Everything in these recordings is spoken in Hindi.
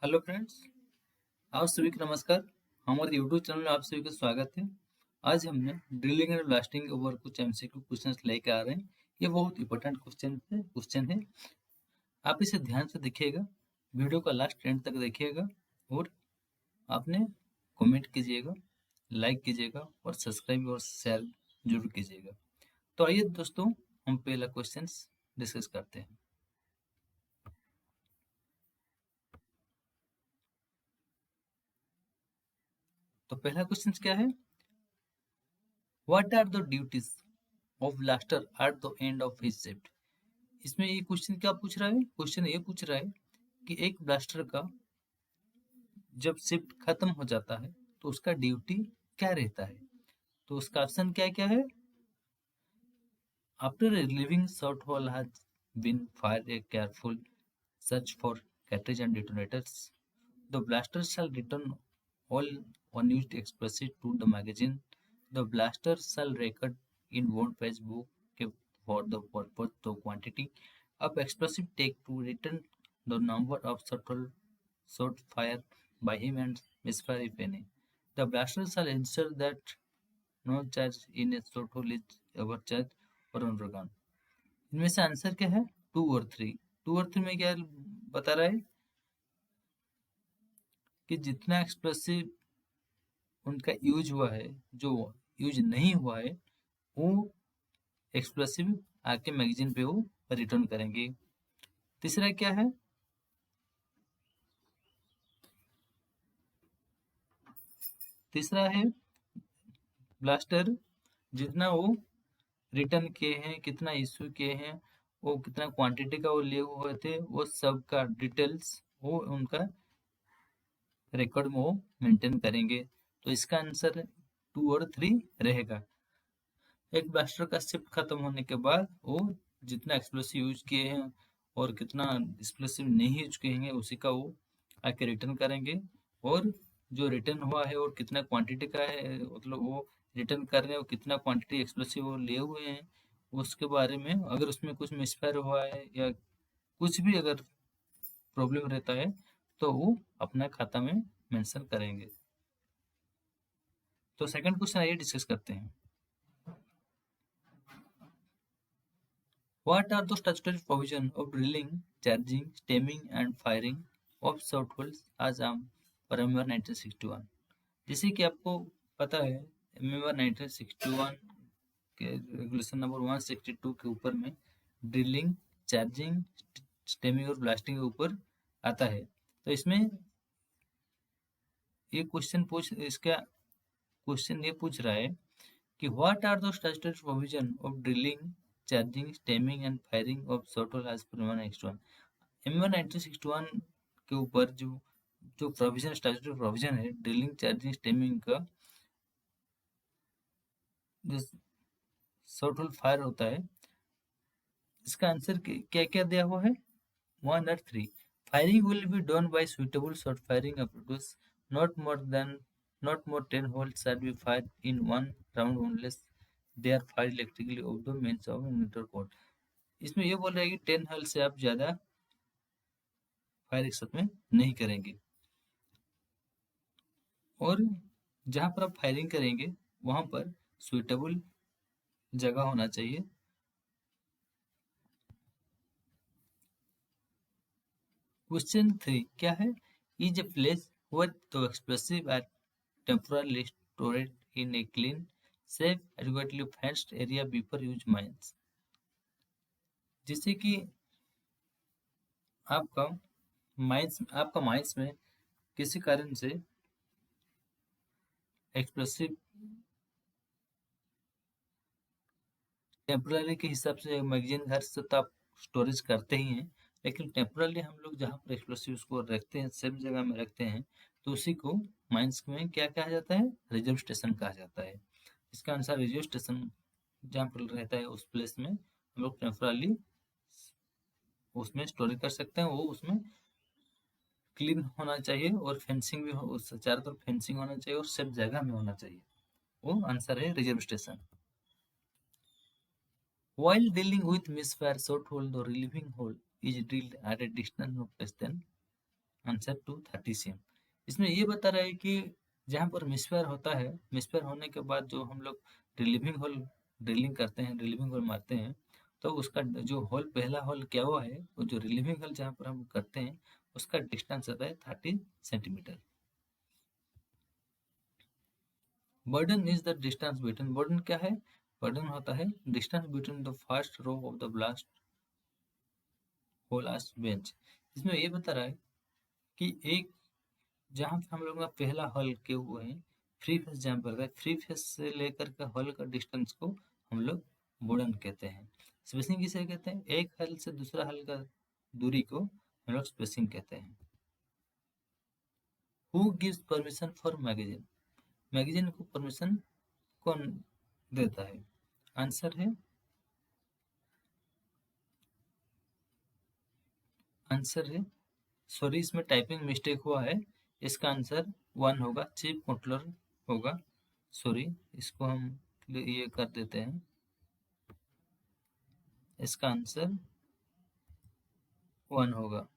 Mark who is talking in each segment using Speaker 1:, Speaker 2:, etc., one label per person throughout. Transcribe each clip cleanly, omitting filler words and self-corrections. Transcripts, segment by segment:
Speaker 1: हेलो फ्रेंड्स, आप सभी को नमस्कार। हमारे यूट्यूब चैनल में आप सभी का स्वागत है। आज हमने ड्रिलिंग एंड ब्लास्टिंग के ऊपर कुछ एमसीक्यू क्वेश्चंस लेके आ रहे हैं। ये बहुत इंपॉर्टेंट क्वेश्चन है। आप इसे ध्यान से देखिएगा, वीडियो का लास्ट एंड तक देखिएगा और आपने कमेंट कीजिएगा, लाइक कीजिएगा और सब्सक्राइब और शेयर जरूर कीजिएगा। तो आइए दोस्तों, हम पहला क्वेश्चन डिस्कस करते हैं। तो पहला क्वेश्चन क्या है? What are the duties of blaster at the end of his shift? इसमें ये क्वेश्चन क्या पूछ रहा है? क्वेश्चन ये पूछ रहा है कि एक ब्लास्टर का जब शिफ्ट खत्म हो जाता है तो उसका ड्यूटी क्या रहता है। तो उसका ऑप्शन क्या क्या है? After a living shot hole has been fired, a careful search for cartridge and detonators, the blaster shall return all unused explosives to the magazine. The blaster shall record in one page book for the purpose the quantity of explosive take to return the number of shot fired by him and misfire if any. The blaster shall ensure that no charge in a shot hole is ever charged or undergone. इनमें से आंसर क्या है? टू और थ्री। टू और थ्री में क्या बता रहा है कि जितना एक्सप्लोसिव उनका यूज हुआ है, जो यूज नहीं हुआ है, वो एक्सप्लोसिव आके मैगजीन पे वो रिटर्न करेंगे। तीसरा क्या है? तीसरा है ब्लास्टर जितना वो रिटर्न किए हैं, कितना इश्यू किए हैं, वो कितना क्वांटिटी का वो लिए हुए थे, वो सब का डिटेल्स वो उनका रिकॉर्ड में वो मेंटेन करेंगे। तो इसका आंसर टू और थ्री रहेगा। एक ब्लास्टर का शिफ्ट खत्म होने के बाद वो जितना एक्सप्लोसिव यूज किए हैं और कितना एक्सप्लोसिव नहीं यूज किए हैं उसी का वो आके रिटर्न करेंगे। और जो रिटर्न हुआ है और कितना क्वांटिटी का है, मतलब वो रिटर्न कर रहे हैं, वो कितना क्वांटिटी एक्सप्लोसिव वो लिए हुए हैं, उसके बारे में अगर उसमें कुछ मिसफायर हुआ है या कुछ भी अगर प्रॉब्लम रहता है तो वो अपना खाता में मेंशन करेंगे। तो सेकंड क्वेश्चन आइए डिस्कस करते हैं। What are the statutory provisions of drilling, charging, stemming and firing of shot holes as per M 1961? जैसे कि आपको पता है, एम 1961 के रेगुलेशन नंबर 162 के ऊपर में ड्रिलिंग, चार्जिंग, स्टेमिंग और ब्लास्टिंग के ऊपर आता है। तो इसमें इसका क्वेश्चन ये पूछ रहा है कि what are the statutory provision of drilling, charging, stemming and firing of shot hole as per M 1961 के ऊपर जो जो प्रोविजन, स्टैट्यूटरी प्रोविजन है ड्रिलिंग, चार्जिंग, स्टेमिंग का, जो शॉट होल फायर होता है, इसका आंसर क्या क्या दिया हुआ है? वन और three. Firing will be done by suitable shot firing apparatus, not more than not more 10 holes shall be fired in one round unless they are fired electrically of the means of emitter code. इसमें ये बोल रहा है कि 10 होल से आप ज्यादा फायर एक साथ में नहीं करेंगे, और जहां पर आप फायरिंग करेंगे वहां पर सुइटेबल जगह होना चाहिए। क्वेश्चन थ्री क्या है? Is a place where the explosive are temporarily stored in a clean, safe, adequately fenced area before use mines. जैसे कि आपका माइंस में किसी कारण से एक्सप्लोसिव टेम्पररी के हिसाब से मैगजीन घर से तो आप स्टोरेज करते ही हैं, लेकिन टेम्पररी हम लोग जहाँ पर एक्सप्लोसिव को रखते हैं, सेफ जगह में रखते हैं, तो उसी को माइंस में क्या कहा जाता है? रिजर्व स्टेशन कहा जाता है। इसका आंसर रिजर्व स्टेशन जहाँ पर रहता है उस प्लेस में हम लोग टेम्परली उसमें स्टोरेज कर सकते हैं। वो उसमें क्लीन होना चाहिए और फेंसिंग भी उस चारों तरफ फेंसिंग होना चाहिए और सेफ जगह में होना चाहिए। वो आंसर है reserve station. While dealing with misfire shot hole, the relieving hole is drilled at a distance of less than answer 230 cm। इसमें ये बता रहा है कि जहाँ पर मिसफायर होता है, मिसफायर होने के बाद जो हम लोग ड्रिलिंग होल ड्रिलिंग करते हैं, ड्रिलिंग होल मारते हैं, तो उसका जो होल पहला होल क्या हुआ है, वो जो रिलीविंग होल जहाँ पर हम करते हैं उसका डिस्टेंस होता है 30 centimetre. Burden is the distance between, burden क्या है, बर्डन होता है distance between the first row of the blast hole as bench. इसमें ये बता रहा है कि एक जहाँ पे हम लोग का पहला हल किए हुए हैं, फ्री फेस जहाँ पर है, फ्री फेस से लेकर के हल का डिस्टेंस को हम लोग बर्डन कहते हैं। स्पेसिंग किसे कहते हैं, एक हल से दूसरा हल का दूरी को हम लोग स्पेसिंग कहते हैं। Who gives permission for magazine, magazine को परमिशन कौन देता है, आंसर है, आंसर है, सॉरी इसमें टाइपिंग मिस्टेक हुआ है, इसका आंसर 1 होगा, चीफ कंट्रोलर होगा। सॉरी, इसको हम ये कर देते हैं, इसका आंसर 1 होगा।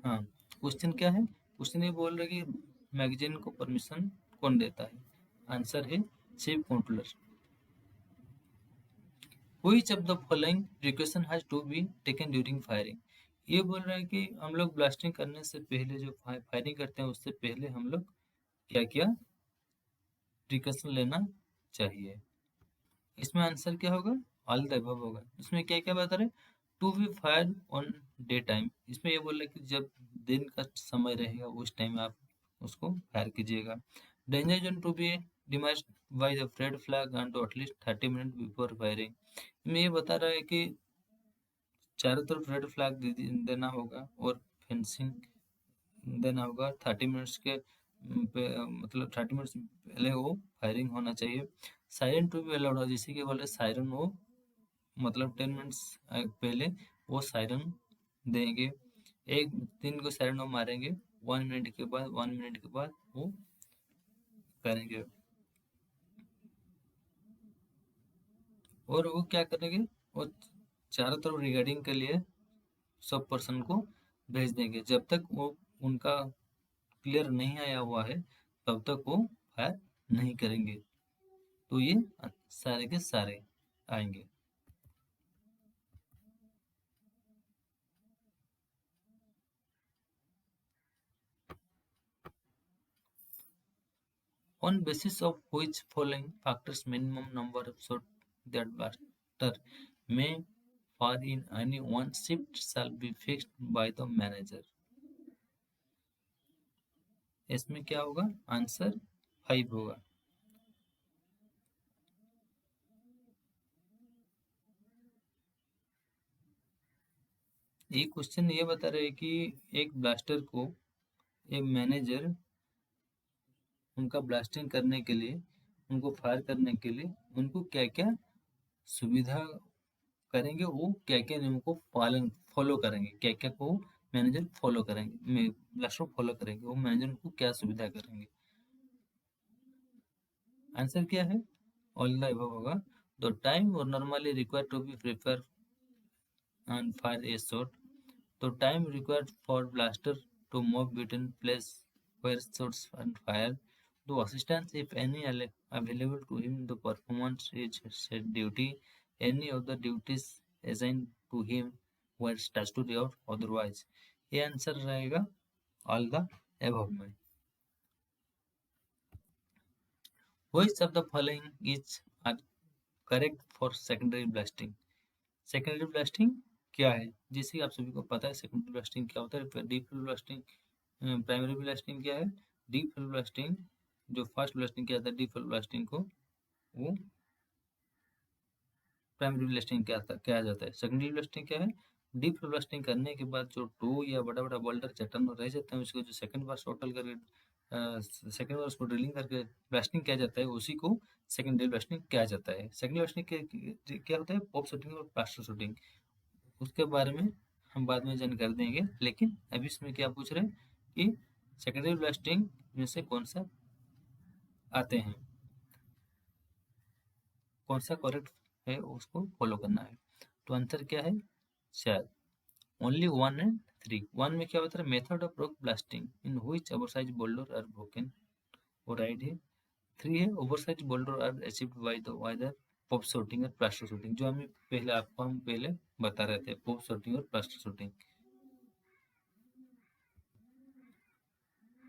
Speaker 1: हाँ, क्वेश्चन क्या है, क्वेश्चन ये बोल रहे कि मैगजीन को परमिशन कौन देता है, आंसर है chief controller. Which of the following precaution has to be taken during firing, ये बोल रहा है कि हम लोग ब्लास्टिंग करने से पहले जो फायरिंग करते हैं उससे पहले हम लोग क्या क्या प्रिकॉशन लेना चाहिए। इसमें आंसर क्या होगा, ऑल द अबव होगा। इसमें क्या क्या बता रहे, to be fire on day time, इसमें ये बोल रहे कि जब दिन का समय रहेगा उस टाइम आप उसको फायर कीजिएगा। Danger zone to be demised by the red flag and to at least 30 minute before firing, इसमें ये बता रहा है कि चारों तरफ रेड फ्लैग देना होगा और फेंसिंग देना होगा 30 मिनट्स के मतलब 30 मिनट्स पहले वो फायरिंग होना चाहिए। सायरन टू बी अलाउड, जैसे कि बोले सायरन वो मतलब 10 मिनट्स पहले वो सायरन देंगे, एक 3 को सायरन वो मारेंगे, 1 मिनट के बाद 1 मिनट के बाद वो करेंगे। और वो क्या करेंगे, वो चारों तरफ रिगार्डिंग के लिए सब पर्सन को भेज देंगे, जब तक वो उनका क्लियर नहीं आया हुआ है तब तक वो फायर नहीं करेंगे। तो ये सारे के सारे आएंगे। On basis of which following factors minimum number of shot that blaster may fire in any one shift shall be fixed by the manager, इसमें क्या होगा, आंसर 5 होगा। ये क्वेश्चन ये बता रहे हैं कि एक ब्लास्टर को एक मैनेजर उनका ब्लास्टिंग करने के लिए, उनको फायर करने के लिए उनको क्या क्या सुविधा करेंगे, वो क्या क्या नियमों को पालन फॉलो करेंगे, क्या क्या को मैनेजर फॉलो करेंगे, ब्लास्टर फॉलो करेंगे, वो मैनेजर उनको क्या सुविधा करेंगे। आंसर क्या है, ऑल द अबव होगा। द टाइम और normally required to be prepare and fire a shot, तो time required for blaster to move between place where shots and fire, the assistance if any available to him, the performance is said duty, any of the duties assigned to him were statutory or otherwise, ये आंसर रहेगा ऑल द एबव में। Which of the following is are correct for secondary blasting, secondary blasting क्या है, जैसे कि आप सभी को पता है सेकेंडरी ब्लास्टिंग क्या होता है, deep flow blasting, primary blasting क्या है, डीप फ्लो ब्लास्टिंग जो फर्स्ट ब्लास्टिंग किया जाता है, डीप फ्लो ब्लास्टिंग को वो प्राइमरी ब्लास्टिंग क्या जाता है। सेकेंडरी ब्लास्टिंग क्या है, डीप फ्लो ब्लास्टिंग करने के बाद जो टो या बड़ा बड़ा बोल्डर चट्टान रह जाते हैं उसको जो सेकंड बार शॉटल करके सेकंड बार उसको ड्रिलिंग करके ब्लास्टिंग किया जाता है, उसी को सेकेंडरी ब्लास्टिंग किया जाता है। सेकेंडरी ब्लास्टिंग क्या होता है, पॉप शूटिंग और प्लास्टर शूटिंग, उसके बारे में हम बाद में जानकारी देंगे, लेकिन अभी इसमें क्या पूछ रहे हैं कि सेकेंडरी ब्लास्टिंग में से कौन सा आते हैं, कौन सा करेक्ट है उसको फॉलो करना है। तो आंसर क्या है? 4। Only 1 and 3। 1 में क्या होता है? Method of rock blasting in which oversize boulder are broken, वो राइट है। 3 है oversize boulder are achieved by the either pop shooting और प्लास्टर शूटिंग, जो हम पहले बता रहे थे, पॉप शूटिंग और plaster shooting.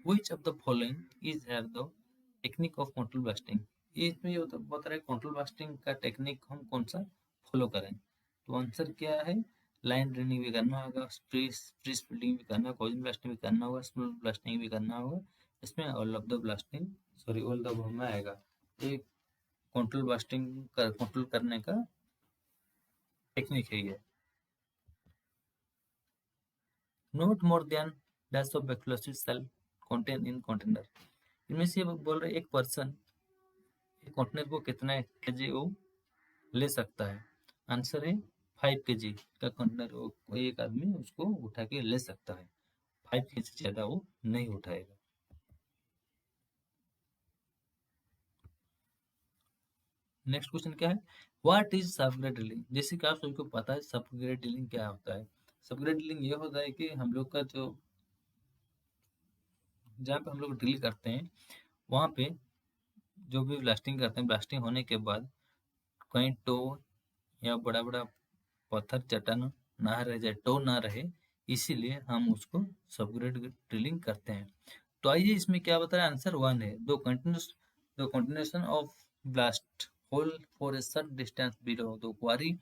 Speaker 1: Which of the following is have the technique of control blasting? ये इसमें ये बता रहा है कंट्रोल ब्लास्टिंग का टेक्निक हम कौन सा फॉलो करें। तो आंसर क्या है? लाइन ड्रेनिंग भी करना होगा, फ्री स्प्लिटिंग भी करना होगा, कॉइजन ब्लास्टिंग भी करना होगा, स्मूथ ब्लास्टिंग भी करना होगा। इसमें all of the blasting, sorry all the में आएगा। एक कंट्रोल ब्लास्टिंग का कंट्रोल करने का टेक्निक है ये। Not more than dash of explosive shall contain in container. इनमें से बोल रहे एक पर्सन कंटेनर को कितना केजी वो ले सकता है। आंसर है 5 kg का कंटेनर वो एक आदमी उसको उठा के ले सकता है। 5 kg से ज्यादा वो नहीं उठाएगा। नेक्स्ट क्वेश्चन क्या है? What is subgrade drilling? जैसे कि आप सभी को पता है सबग्रेड ड्रिलिंग क्या होता है। सबग्रेड ड्रिलिंग ये होता है कि हम लोग का जो जहाँ पे हम लोग ड्रिल करते हैं वहाँ पे जो भी ब्लास्टिंग करते हैं, ब्लास्टिंग होने के बाद कहीं टो या बड़ा बड़ा पत्थर चट्टान ना रह जाए, टो ना रहे, इसीलिए हम उसको सबग्रेड ड्रिलिंग करते हैं। तो आइए इसमें क्या बता रहा है? आंसर 1 है। दो continuation of blast hole for a certain distance below the quarry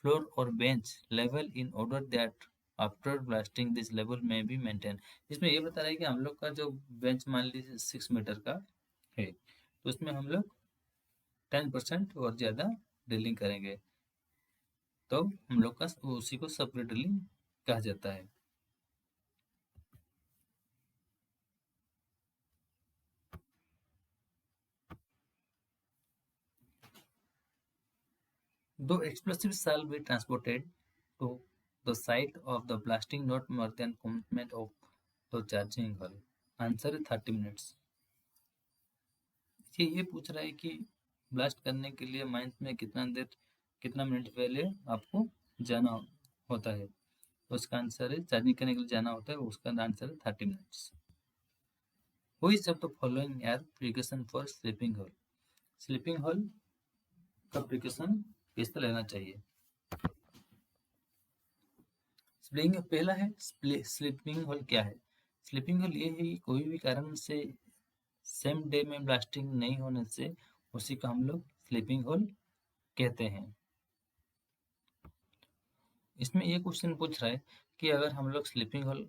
Speaker 1: floor और bench level in order that after blasting this level में बी मेंटेन। इसमें ये बता रहा है कि हम लोग का जो बेंच मान लीजिए 6 मीटर का है, तो उसमें हम लोग 10% और ज़्यादा ड्रिलिंग करेंगे, तो हम लोग का उसी को सबग्रेड ड्रिलिंग कहा जाता है। Though explosives shall be transported to the site of the blasting not more than commencement of the charging hull. Answer है 30 मिनट्स। ये पूछ रहा है कि ब्लास्ट करने के लिए माइंस में कितना मिनट पहले आपको जाना होता है। तो उसका आंसर है चार्जिंग करने के लिए जाना होता है, उसका आंसर है 30 minutes. Which of the following are precaution for sleeping hole? Sleeping hall का प्रिकॉशन किस तरह लेना चाहिए? स्लीपिंग पहला है स्लीपिंग हॉल क्या है? स्लीपिंग हॉल ये है कि कोई भी कारण से सेम डे में ब्लास्टिंग नहीं होने से उसी को हम लोग स्लीपिंग हॉल कहते हैं। इसमें ये क्वेश्चन पूछ रहा है कि अगर हम लोग स्लीपिंग हॉल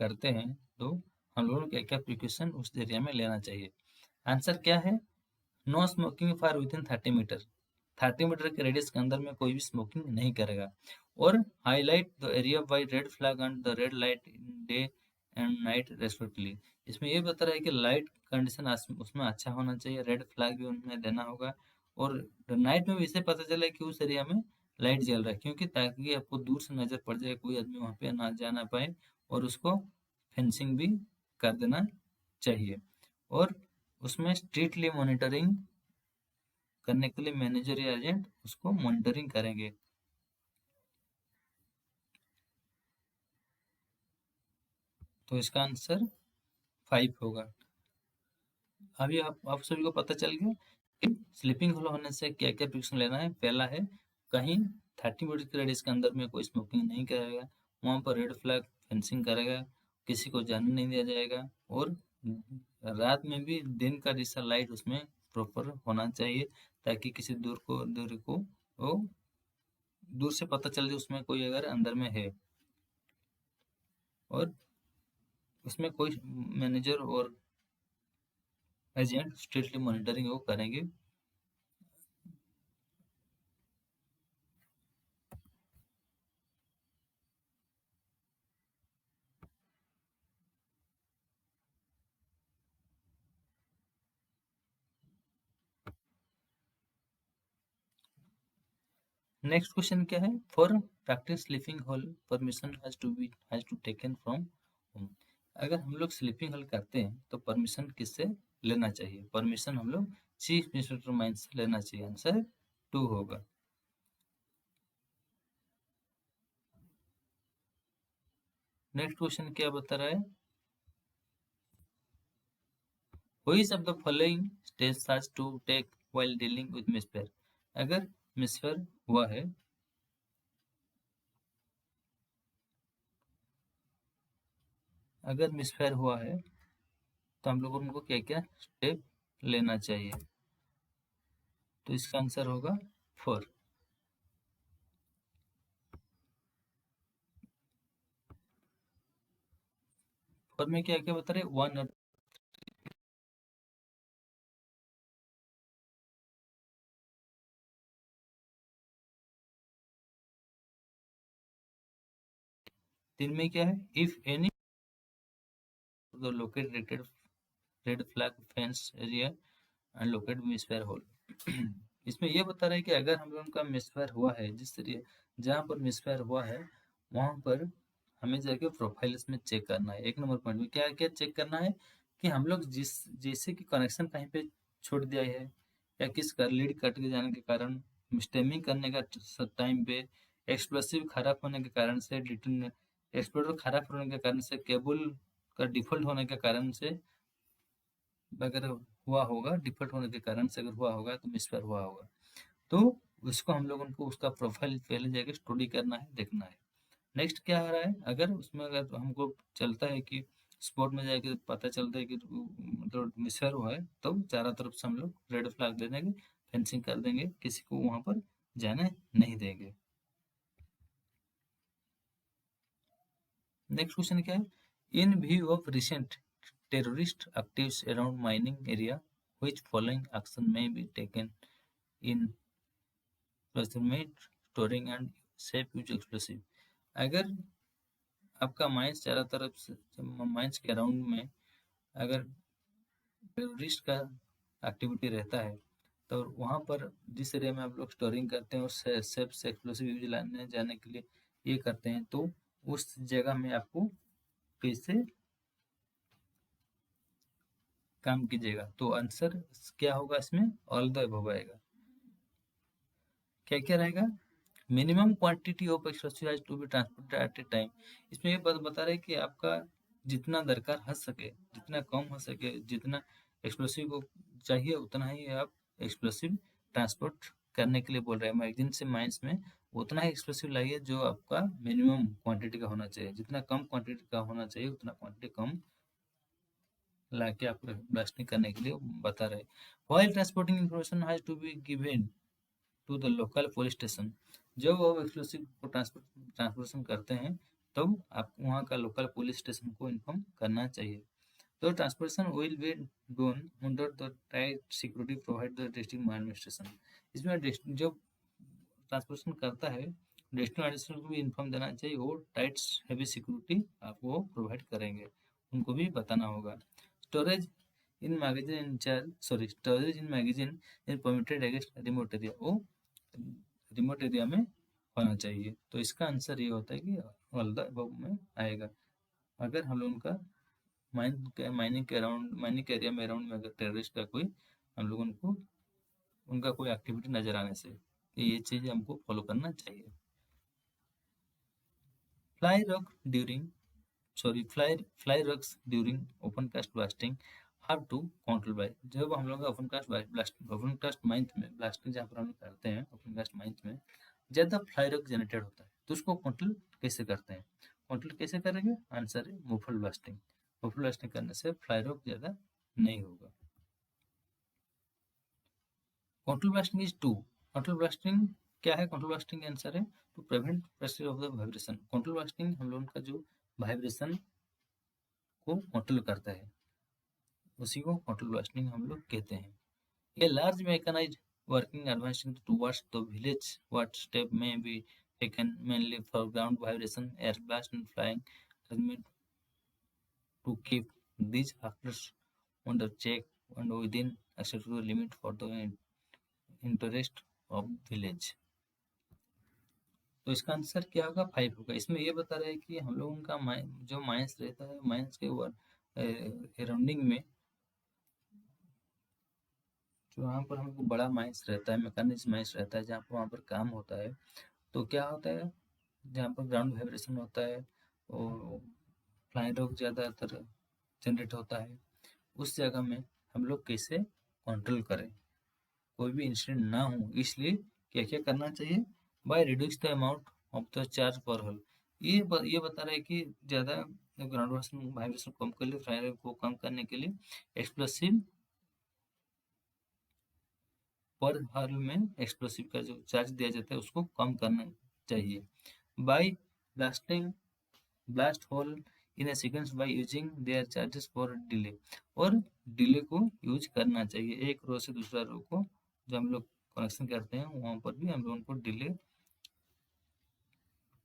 Speaker 1: करते हैं तो हम लोगों को क्या क्या प्रिकॉशन उस एरिया में लेना चाहिए। आंसर क्या है? No smoking for within 30 metre. 30 metre के रेडियस के अंदर में कोई भी स्मोकिंग नहीं करेगा। और highlight the area by red flag and the red light in day and night respectively. इसमें ये बता रहा है कि लाइट कंडीशन उसमें अच्छा होना चाहिए, रेड फ्लैग भी उनमें देना होगा, और नाइट में भी इसे पता चले कि उस एरिया में लाइट जल रहा है, क्योंकि ताकि आपको दूर से नजर पड़ जाए, कोई आदमी वहाँ पे ना जा ना पाए, और उसको फेंसिंग भी कर देना चाहिए। और उसमें स्ट्रिक्टली मॉनिटरिंग करने के लिए मैनेजर या एजेंट उसको मॉनिटरिंग करेंगे। तो इसका आंसर 5 होगा। अभी आप सभी को पता चल गया कि स्लीपिंग होल होने से क्या क्या प्रिकॉशन लेना है। पहला है कहीं 30 मीटर के रेडियस के अंदर में कोई स्मोकिंग नहीं करेगा, वहाँ पर रेड फ्लैग फेंसिंग करेगा, किसी को जाने नहीं दिया जाएगा, और रात में भी दिन का जैसा लाइट उसमें प्रॉपर होना चाहिए, ताकि किसी दूर को वो दूर से पता चल जाए उसमें कोई अगर अंदर में है, और उसमें कोई मैनेजर और एजेंट स्ट्रिक्टली मॉनिटरिंग वो करेंगे। नेक्स्ट क्वेश्चन क्या है? For practice sleeping hall permission has to taken from home. अगर हम लोग स्लीपिंग हॉल करते हैं तो परमिशन किससे लेना चाहिए? परमिशन हम लोग चीफ इंस्पेक्टर माइंस से लेना चाहिए। आंसर 2 होगा। नेक्स्ट क्वेश्चन क्या बता रहा है, which of the following steps has to take while dealing with misfire. अगर मिसफेयर हुआ है, अगर मिसफेयर हुआ है तो हम लोगों को क्या क्या स्टेप लेना चाहिए, तो इसका आंसर होगा 4। और में क्या क्या बता रहे, 1 और 3 में क्या है, if any the located red flag fence area and locate misfire hole. इसमें ये बता रहा है कि अगर हम लोगों का मिसफायर हुआ है, जिस एरिया जहाँ पर मिसफायर हुआ है वहाँ पर हमें जाके प्रोफाइल्स में चेक करना है। 1 नंबर पॉइंट में क्या क्या चेक करना है कि हम लोग जिस जैसे कि कनेक्शन कहीं पे छोड़ दिया है, या किस कर लीड कट के जाने के कारण, स्टेमिंग करने का टाइम पे, एक्सप्लोसिव खराब होने के कारण से, एक्सप्लोडर खराब होने के कारण से, केबल का डिफॉल्ट होने के कारण से, अगर हुआ होगा, डिफॉल्ट होने के कारण से अगर हुआ होगा तो मिसफायर हुआ होगा, तो उसको हम लोगों को उसका प्रोफाइल पहले जाके स्टडी करना है, देखना है। नेक्स्ट क्या आ रहा है, अगर उसमें अगर हमको चलता है कि स्पॉट में जाके पता चलता है कि मतलब मिसफायर हुआ है, तो चारों तरफ से हम लोग रेड फ्लैग दे देंगे, फेंसिंग कर देंगे, किसी को वहां पर जाने नहीं देंगे। नेक्स्ट क्वेश्चन क्या है, इन view of recent terrorist activities around mining area which following action may be taken in concealment, storing and safe use explosive। अगर आपका माइंस चारों तरफ से, माइंस के अराउंड में अगर टेररिस्ट का एक्टिविटी रहता है, तो वहाँ पर जिस एरिया में आप लोग स्टोरिंग करते हैं और सेफ से एक्सप्लोसिव यूज लाने जाने के लिए ये करते हैं, तो उस जगह में आपको कैसे काम कीजिएगा, तो आंसर क्या होगा इसमें, ऑल द अबव आएगा। क्या क्या रहेगा, minimum quantity of explosive has to be transported at a time. इसमें ये बात बता रहे हैं कि आपका जितना दरकार हो सके, जितना कम हो सके, जितना एक्सप्लोसिव को चाहिए उतना ही आप एक्सप्लोसिव ट्रांसपोर्ट करने के लिए बोल रहे हैं। मैगजीन से माइंस में उतना ही एक्सप्लोसिव लाइए जो आपका मिनिमम क्वांटिटी का होना चाहिए, जितना कम क्वांटिटी का होना चाहिए उतना क्वांटिटी कम ला के आपको ब्लास्टिंग करने के लिए बता रहे हैं। While transporting information has to be given to the local police station. जब वो एक्सप्लोसिव को ट्रांसपोर्टेशन करते हैं, तब आप वहाँ का लोकल पुलिस स्टेशन को इन्फॉर्म करना चाहिए। तो transportation will be done under the tight security provide the district administration. इसमें जब ट्रांसपोर्टेशन करता है, डिस्ट्रिक्ट एडमिनिस्ट्रेशन को भी इन्फॉर्म देना चाहिए, वो टाइट हैवी सिक्योरिटी आपको प्रोवाइड करेंगे, उनको भी बताना होगा। Storage in magazine in charge, sorry, storage in magazine in permitted against remote area, वो रिमोट एरिया में होना चाहिए। तो इसका आंसर ये होता है कि ऑल द अबव में आएगा। अगर हम लोग उनका माइनिंग के एरिया में अराउंड में अगर टेररिस्ट का कोई हम लोग उनको उनका कोई एक्टिविटी नजर आने से, तो ये चीज़ हमको फॉलो करना चाहिए। Fly rock during fly rocks during open cast blasting have to control by. जब हम लोग ओपन कास्ट माइंस में ब्लास्टिंग जहाँ पर हम लोग करते हैं, ओपन कास्ट माइंस में ज़्यादा फ्लाई रॉक जनरेटेड होता है, तो उसको कंट्रोल कैसे करते हैं, कंट्रोल कैसे करेंगे, आंसर है मुफल ब्लास्टिंग। मुफल ब्लास्टिंग करने से फ्लाई रॉक ज़्यादा नहीं होगा। Control blasting is to, control blasting क्या है, कंट्रोल ब्लास्टिंग का आंसर है to prevent pressure of the vibration. Control blasting हम लोगों का जो वाइब्रेशन को कंट्रोल करता है, उसी को कंट्रोल ब्लास्टिंग हम लोग कहते हैं। A large mechanized working advancing towards the village, what step may be taken mainly for ground vibration, air blast and flying arrangement to keep these factors under check and within acceptable limit for the interest of village। तो इसका आंसर क्या होगा, 5 होगा। इसमें ये बता रहे हैं कि हम लोगों का जो माइंस रहता है, माइंस के अराउंडिंग में जो वहाँ पर हमको बड़ा माइंस रहता है, मैकेनिज्म माइंस रहता है, जहाँ पर वहाँ पर काम होता है, तो क्या होता है, जहाँ पर ग्राउंड वाइब्रेशन होता है और फ्लाई रोग ज़्यादातर जनरेट होता है, उस जगह में हम लोग कैसे कंट्रोल करें, कोई भी इंसिडेंट ना हो, इसलिए क्या क्या करना चाहिए। Bye reduce the amount of the charge पर होल, ये बता रहा है कि ज़्यादा ग्राउंड वाइब्रेशन कम कर लिए, फ्लाई को कम करने के लिए एक्सप्लोसिव पर हॉल में एक्सप्लोसिव का जो चार्ज दिया जाता है उसको कम करना चाहिए। By blasting blast hole in a sequence by using their charges for delay, और डिले को यूज करना चाहिए, एक रो से दूसरा रो को जो हम लोग कनेक्शन करते हैं वहाँ पर भी हम लोगों को डिले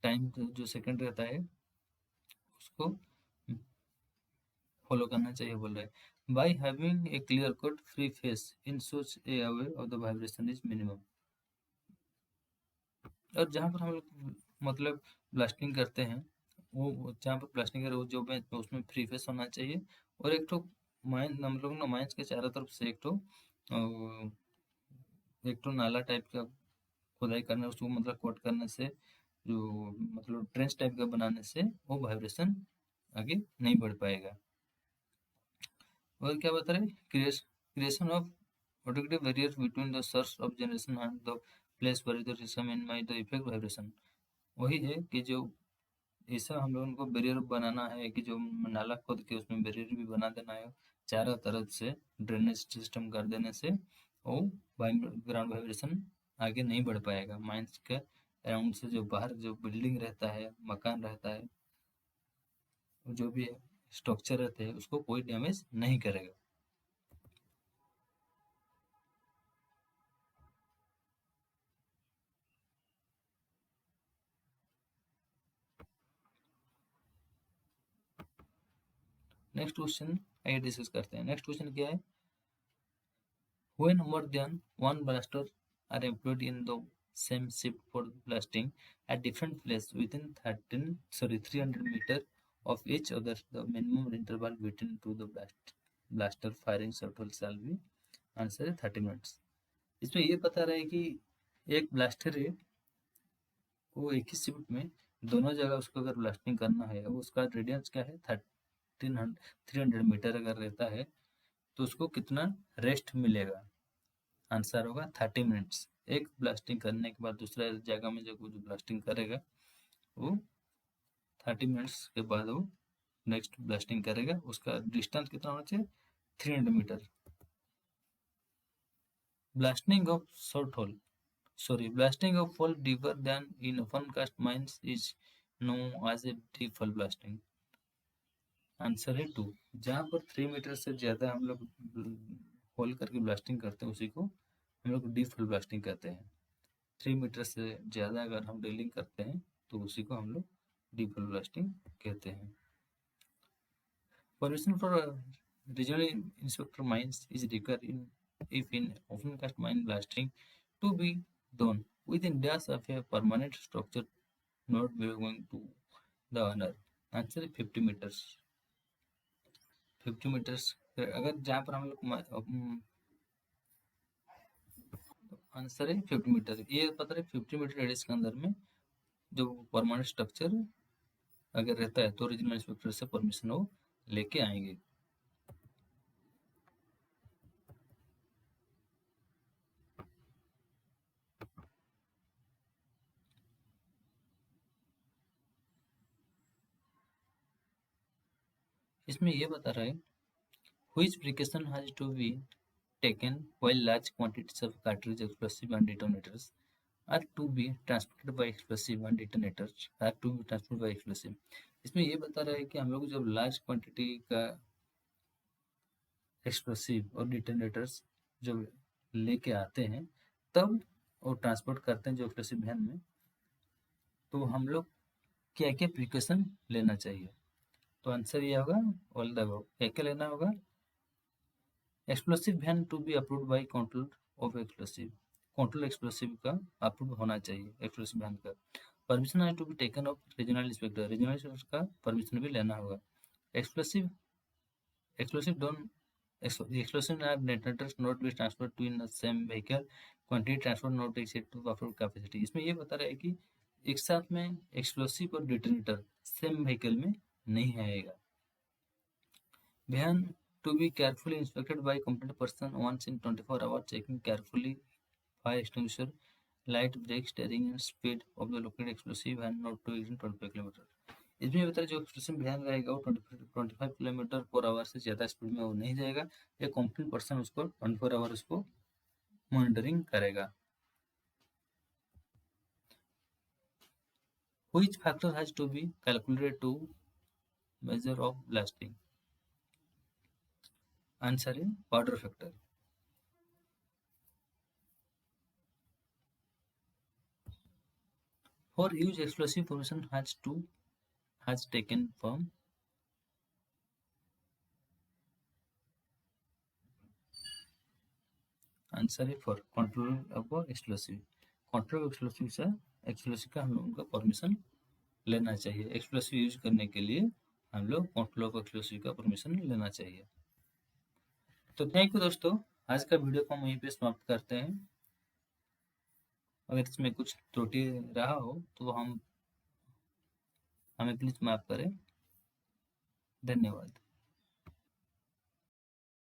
Speaker 1: टाइम जो सेकंड रहता है उसको फॉलो करना चाहिए बोल रहे हैं। By having a clear cut free face in such a way of the vibration is minimum, और जहाँ पर हम लोग मतलब ब्लास्टिंग करते हैं वो जहाँ पर ब्लास्टिंग करें वो जो में उसमें फ्री फेस होना चाहिए, और एक तो माइन हम लोग ना माइंस के चारों तरफ से एक तो नाला टाइप का खुदाई करना, उसको मतलब कोट करने से जो मतलब ट्रेंच टाइप का बनाने से वो वाइब्रेशन आगे नहीं बढ़ पाएगा। और क्या बता रहे, creation of protective barriers between the source of generation and the place where the system minimize the effect vibration, वही है कि जो ऐसा हम लोगों को बैरियर बनाना है कि जो नाला खोद के उसमें बैरियर भी बना देना है, चारों तरफ से ड्रेनेज सिस्टम कर देने से वो ग्राउंड वाइब्रेशन आगे नहीं बढ़ पाएगा, माइंस के अराउंड से जो बाहर जो बिल्डिंग रहता है, मकान रहता है, जो भी स्ट्रक्चर रहते हैं उसको कोई डैमेज नहीं करेगा। नेक्स्ट क्वेश्चन आइए डिस्कस करते हैं। नेक्स्ट क्वेश्चन क्या है, when more than one blaster are employed in the same shift for blasting at different places within 300 meter of each other, the minimum interval between two the blaster firing shuttle shall be, answer है 30 मिनट्स। इसमें ये बता रहा है कि एक ब्लास्टर है वो एक ही शिफ्ट में दोनों जगह उसको अगर ब्लास्टिंग करना है, उसका रेडियंस क्या है 300 मीटर अगर रहता है तो उसको कितना रेस्ट मिलेगा, आंसर होगा 30 मिनट्स। एक ब्लास्टिंग करने के बाद दूसरा जगह में जो ब्लास्टिंग करेगा वो 30 मिनट्स के बाद वो नेक्स्ट ब्लास्टिंग करेगा, उसका डिस्टेंस कितना होना चाहिए 300 metre. Blasting of short hole blasting of hole deeper than in open cast mines is known as a deep hole blasting, answer है 2। जहाँ पर 3 मीटर से ज़्यादा हम लोग होल करके ब्लास्टिंग करते हैं उसी को हम लोग डीप होल ब्लास्टिंग कहते हैं। 3 मीटर से ज़्यादा अगर हम ड्रिलिंग करते हैं तो उसी को हम लोग डीप होल ब्लास्टिंग कहते हैं। Permission for regional inspector mines is required in if in open cast mine blasting to be done within days of a permanent structure not belonging to the owner, answer 50 metres. 50 metres अगर जहाँ पर हम लोग आंसर है 50 मीटर, ये पता है 50 मीटर रेडियस के अंदर में जो परमानेंट स्ट्रक्चर अगर रहता है तो रीजनल इंस्पेक्टर से परमिशन वो लेके आएंगे। इसमें ये बता रहा है which precaution has to be taken while large quantities of cartridge explosive and detonators are to be transported by explosive and detonators are to be transported by explosive। इसमें ये बता रहा है कि हम लोग जब लार्ज क्वांटिटी का एक्सप्लोसिव और डिटोनेटर्स जब लेके आते हैं तब और ट्रांसपोर्ट करते हैं जो एक्सप्लोसिव वैन में, तो हम लोग क्या क्या प्रिकॉशन लेना चाहिए, तो आंसर ये होगा ऑल द अबव। क्या क्या लेना होगा, explosive van to be approved by control of explosive, control explosive का अप्रूव होना चाहिए एक्सप्लोसिव वैन का। Permission has to be taken of regional inspector, regional inspector का परमिशन भी लेना होगा। Explosive explosive don't explosion and detonators not be transferred to in the same vehicle, quantity transfer not exceed to approved capacity। इसमें ये बता रहा है कि एक साथ में एक्सप्लोसिव और डिटोनेटर सेम व्हीकल में नहीं आएगा, Behan to be carefully inspected by competent person once in 24 hours, checking carefully fire extinguisher, light, brake, steering and speed of the located explosive and not to exceed 25 kilometre. इसमें बता जो एक्सप्लोसिव ध्यान रहेगा वो 25 किलोमीटर पर आवर से ज़्यादा स्पीड में वो नहीं जाएगा। एक कॉम्पिटेंट पर्सन उसको 24 आवर उसको मॉनिटरिंग करेगा। Which factor has to be calculated to measure of blasting? Answer is powder factor. For use explosive permission has taken from answer है for control of explosive. Control explosive से एक्सप्लोसिव का हम लोगों का परमिशन लेना चाहिए। एक्सप्लोसिव यूज करने के लिए हम लोग कंट्रोल ऑफ एक्सप्लोसिव का परमिशन लेना चाहिए। तो थैंक यू दोस्तों, आज का वीडियो को हम यहीं पे समाप्त करते हैं। अगर इसमें कुछ त्रुटि रहा हो तो हमें प्लीज माफ करें। धन्यवाद।